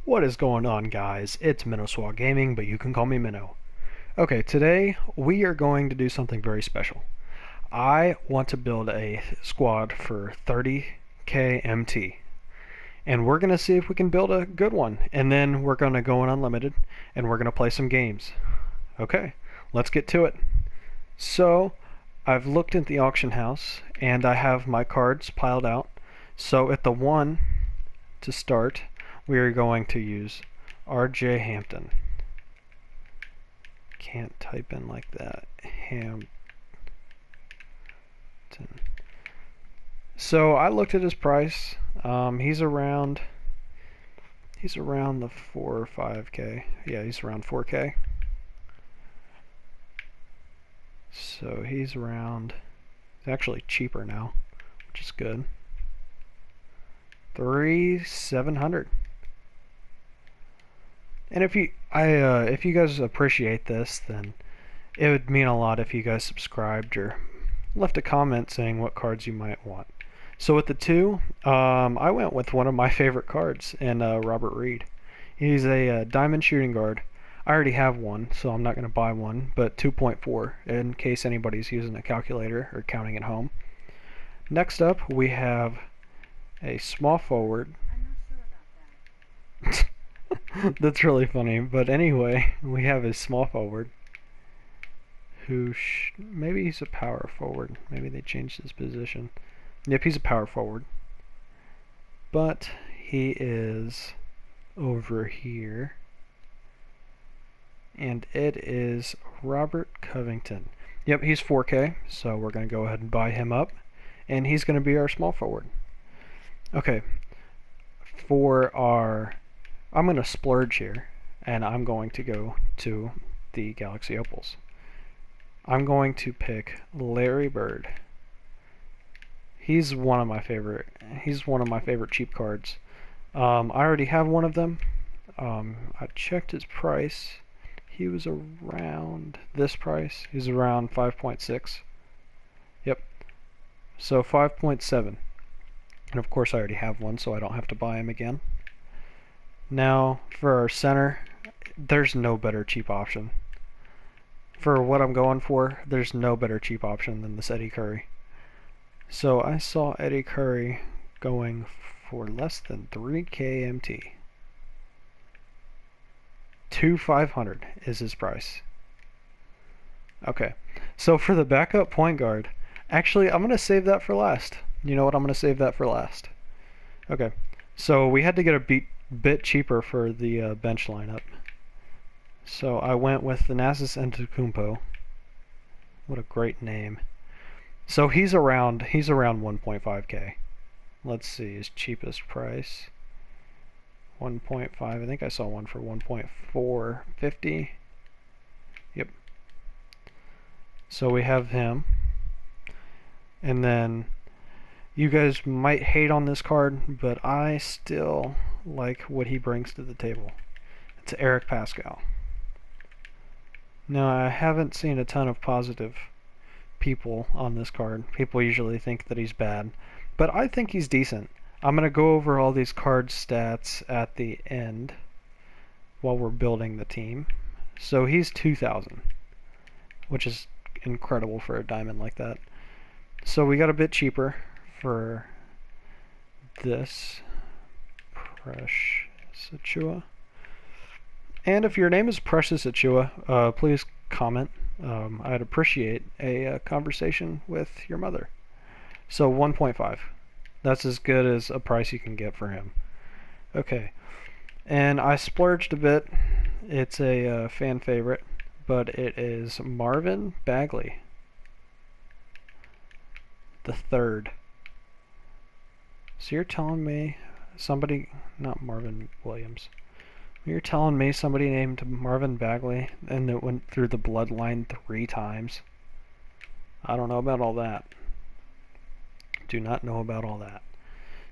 What is going on, guys? It's MinnowSwat Gaming, but you can call me Minnow. Okay, today we are going to do something very special. I want to build a squad for 30k MT, and we're going to see if we can build a good one, and then we're going to go on unlimited, and we're going to play some games. Okay, let's get to it. So, I've looked at the auction house, and I have my cards piled out. So at the one to start, we are going to use RJ Hampton. Can't type in like that. Hampton. So I looked at his price. He's around the 4 or 5k. Yeah, he's around 4k. So he's actually cheaper now, which is good. 3,700. And if you guys appreciate this, then it would mean a lot if you guys subscribed or left a comment saying what cards you might want. So with the two, I went with one of my favorite cards in Robert Reed. He's a diamond shooting guard. I already have one, so I'm not going to buy one, but 2.4 in case anybody's using a calculator or counting at home. Next up, we have a small forward. I'm not sure about that. That's really funny, but anyway, we have a small forward who maybe he's a power forward. Maybe they changed his position. Yep, he's a power forward, but he is over here, and it is Robert Covington. Yep, he's 4K, so we're going to go ahead and buy him up, and he's going to be our small forward. Okay, I'm going to splurge here, and I'm going to go to the Galaxy Opals. I'm going to pick Larry Bird. He's one of my favorite cheap cards. I already have one of them. I checked his price. He was around this price. He's around 5.6. Yep. So 5.7. And of course I already have one, so I don't have to buy him again. Now for our center, there's no better cheap option. For what I'm going for, there's no better cheap option than this Eddie Curry. So I saw Eddie Curry going for less than 3k MT. 2,500 is his price. Okay, so for the backup point guard, actually I'm going to save that for last. You know what, I'm going to save that for last. Okay, so we had to get a bit cheaper for the bench lineup. So I went with Thanasis Antetokounmpo. What a great name. So he's around 1.5k. Let's see his cheapest price. 1.5. I think I saw one for 1.450. Yep. So we have him. And then you guys might hate on this card, but I still like what he brings to the table. It's Eric Pascal. Now, I haven't seen a ton of positive people on this card. People usually think that he's bad, but I think he's decent. I'm going to go over all these card stats at the end while we're building the team. So he's 2,000, which is incredible for a diamond like that. So we got a bit cheaper for this Precious Achua. And if your name is Precious Achua, please comment. I'd appreciate a conversation with your mother. So 1.5. That's as good as a price you can get for him. Okay. And I splurged a bit. It's a fan favorite, but it is Marvin Bagley the third. So you're telling me somebody, not Marvin Williams, you're telling me somebody named Marvin Bagley and it went through the bloodline 3 times? I don't know about all that. Do not know about all that.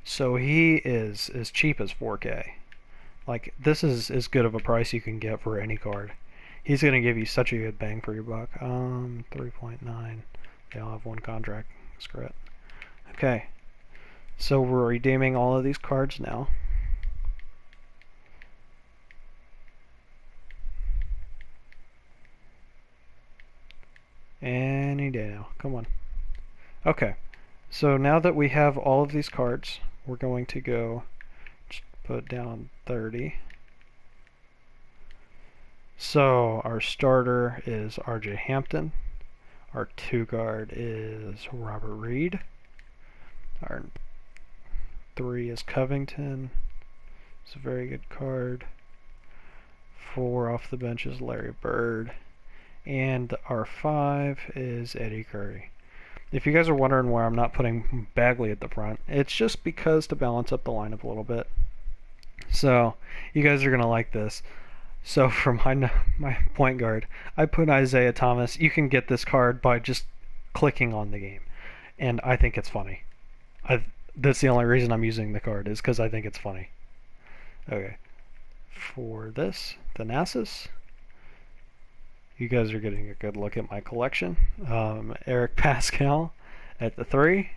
So he is as cheap as 4k. Like, this is as good of a price you can get for any card. He's going to give you such a good bang for your buck. 3.9. They all have one contract. Screw it. Okay. So we're redeeming all of these cards now. training day now. Come on. Okay. So now that we have all of these cards, we're going to go put down 30. So our starter is R.J. Hampton. Our 2 guard is Robert Reed. Our 3 is Covington. It's a very good card. 4 off the bench is Larry Bird. And our 5 is Eddie Curry. If you guys are wondering why I'm not putting Bagley at the front, it's just because to balance up the lineup a little bit. So you guys are going to like this. So for my point guard, I put Isaiah Thomas. You can get this card by just clicking on the game, and I think it's funny. That's the only reason I'm using the card, is because I think it's funny. Okay. For this, Thanasis, you guys are getting a good look at my collection. Eric Pascal at the 3.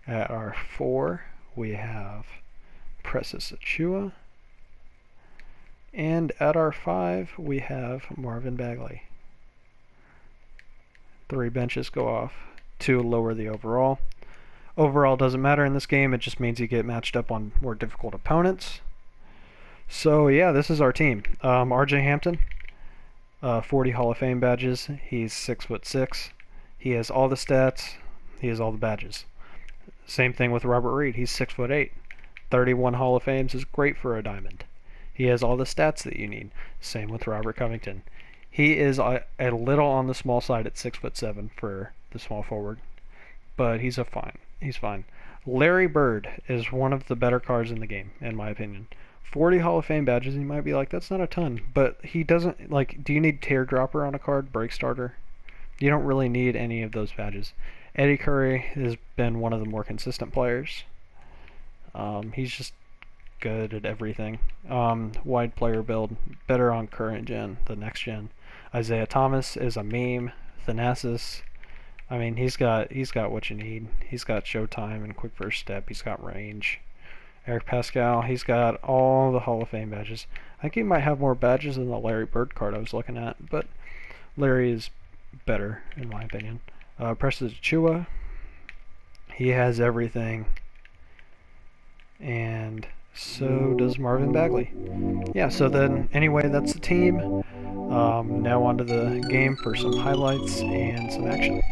At our 4, we have Precious Achiuwa. And at our 5, we have Marvin Bagley. 3 benches go off to lower the overall. Overall doesn't matter in this game, it just means you get matched up on more difficult opponents. So yeah, this is our team. R.J. Hampton, 40 Hall of Fame badges. He's 6'6". He has all the stats. He has all the badges. Same thing with Robert Reed. He's 6'8". 31 Hall of Fames is great for a diamond. He has all the stats that you need. Same with Robert Covington. He is a little on the small side at 6'7" for the small forward, but he's fine. Larry Bird is one of the better cards in the game, in my opinion. 40 Hall of Fame badges, you might be like, that's not a ton, but he doesn't, like, do you need Teardropper on a card, Break Starter? You don't really need any of those badges. Eddie Curry has been one of the more consistent players. He's just good at everything. Wide player build, better on current gen, the next gen. Isaiah Thomas is a meme. Thanasis, I mean, he's got what you need. He's got showtime and quick first step. He's got range. Eric Pascal, he's got all the Hall of Fame badges. I think he might have more badges than the Larry Bird card I was looking at, but Larry is better in my opinion. Precious Achiuwa, he has everything, and so does Marvin Bagley. Yeah, so then anyway, that's the team. Now onto the game for some highlights and some action.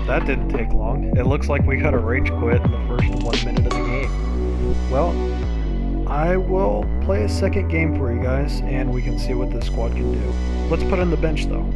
That didn't take long. It looks like we got a rage quit in the first 1 minute of the game. Well, I will play a second game for you guys, and we can see what this squad can do. Let's put in the bench, though.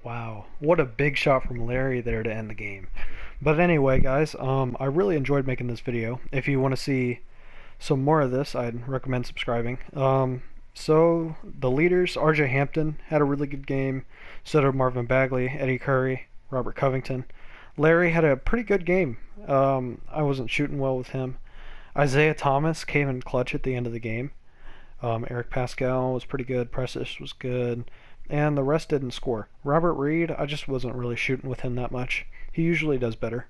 Wow, what a big shot from Larry there to end the game. But anyway, guys, I really enjoyed making this video. If you want to see some more of this, I'd recommend subscribing. So the leaders, RJ Hampton had a really good game. So did Marvin Bagley, Eddie Curry, Robert Covington. Larry had a pretty good game. I wasn't shooting well with him. Isaiah Thomas came in clutch at the end of the game. Eric Pascal was pretty good. Precious was good. And the rest didn't score. Robert Reed, I just wasn't really shooting with him that much. He usually does better.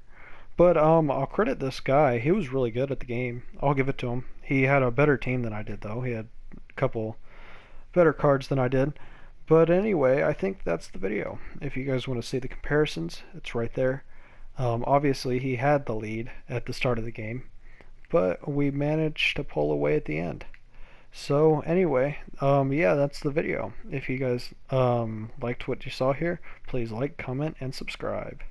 But I'll credit this guy. He was really good at the game. I'll give it to him. He had a better team than I did, though. He had a couple better cards than I did. But anyway, I think that's the video. If you guys want to see the comparisons, it's right there. Obviously, he had the lead at the start of the game, but we managed to pull away at the end. So anyway, yeah, that's the video. If you guys liked what you saw here, please like, comment, and subscribe.